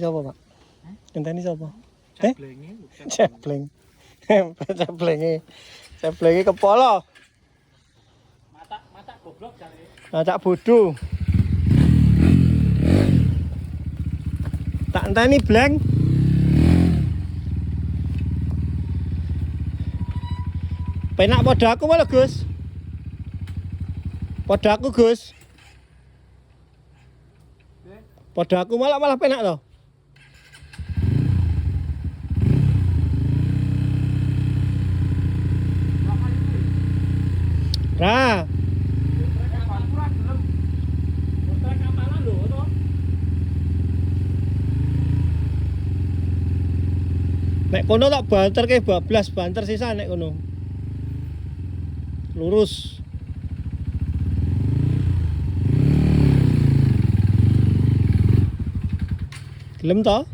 Siapa, Pak? Ngenteni sapa? Ceblenge. Cebleng. Ceblenge kepala. Mata goblok jare. Acak bodoh. Tak enteni bleng. Penak padha aku malah, Gus. Padha aku, Gus. Padha aku malah penak to. Ra, nek kono tak banterke bablas banter sisa nek kono. Lurus. Gelem to?